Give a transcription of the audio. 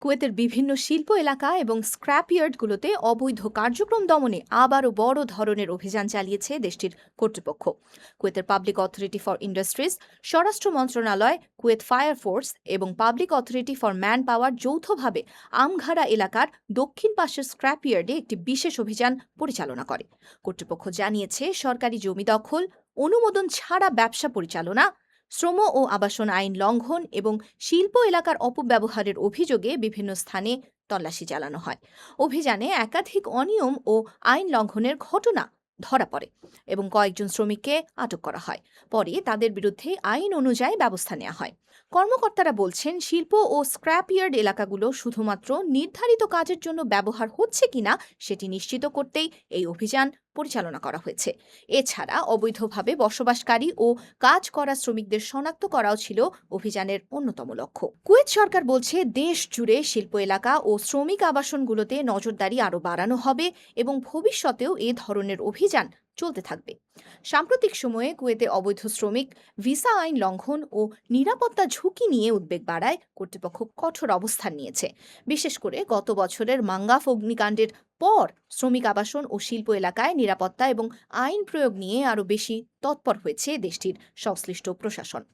কুয়েতের বিভিন্ন শিল্প এলাকা এবং স্ক্র্যাপইয়ার্ডগুলোতে অবৈধ কার্যক্রম দমনে আবারও বড় ধরনের অভিযান চালিয়েছে দেশটির কর্তৃপক্ষ। কুয়েতের পাবলিক অথরিটি ফর ইন্ডাস্ট্রিজ, স্বরাষ্ট্র মন্ত্রণালয়, কুয়েত ফায়ার ফোর্স এবং public authority for man power যৌথভাবে আমঘারা এলাকার দক্ষিণ পাশের স্ক্র্যাপইয়ার্ডে একটি বিশেষ অভিযান পরিচালনা করে। কর্তৃপক্ষ জানিয়েছে, সরকারি জমি দখল, অনুমোদন ছাড়া ব্যবসা পরিচালনা, শ্রম ও আবাসন আইন লঙ্ঘন এবং শিল্প এলাকার অপব্যবহারের অভিযোগে বিভিন্ন স্থানে তল্লাশি চালানো হয়। অভিযানে একাধিক অনিয়ম ও আইন লঙ্ঘনের ঘটনা ধরা পড়ে এবং কয়েকজন শ্রমিককে আটক করা হয়। পরে তাদের বিরুদ্ধে আইন অনুযায়ী ব্যবস্থা নেওয়া হয়। কর্মকর্তারা বলছেন, শিল্প ও স্ক্র্যাপইয়ার্ড এলাকাগুলো শুধুমাত্র নির্ধারিত কাজের জন্য ব্যবহার হচ্ছে কিনা সেটি নিশ্চিত করতেই এই অভিযান পরিচালনা করা হয়েছে। এছাড়া অবৈধভাবে বসবাসকারী ও কাজ করা শ্রমিকদের শনাক্ত করাও ছিল অভিযানের অন্যতম লক্ষ্য। কুয়েত সরকার বলছে, দেশ জুড়ে শিল্প এলাকা ও শ্রমিক আবাসনগুলোতে নজরদারি আরও বাড়ানো হবে এবং ভবিষ্যতেও এ ধরনের অভিযান চলতে থাকবে। সাম্প্রতিক সময়ে কুয়েতে অবৈধ শ্রমিক, ভিসা আইন লঙ্ঘন ও নিরাপত্তা ঝুঁকি নিয়ে উদ্বেগ বাড়ায় কর্তৃপক্ষ কঠোর অবস্থান নিয়েছে। বিশেষ করে গত বছরের মাঙ্গাফ অগ্নিকাণ্ডের পর শ্রমিক আবাসন ও শিল্প এলাকায় নিরাপত্তা এবং আইন প্রয়োগ নিয়ে আরও বেশি তৎপর হয়েছে দেশটির সংশ্লিষ্ট প্রশাসন।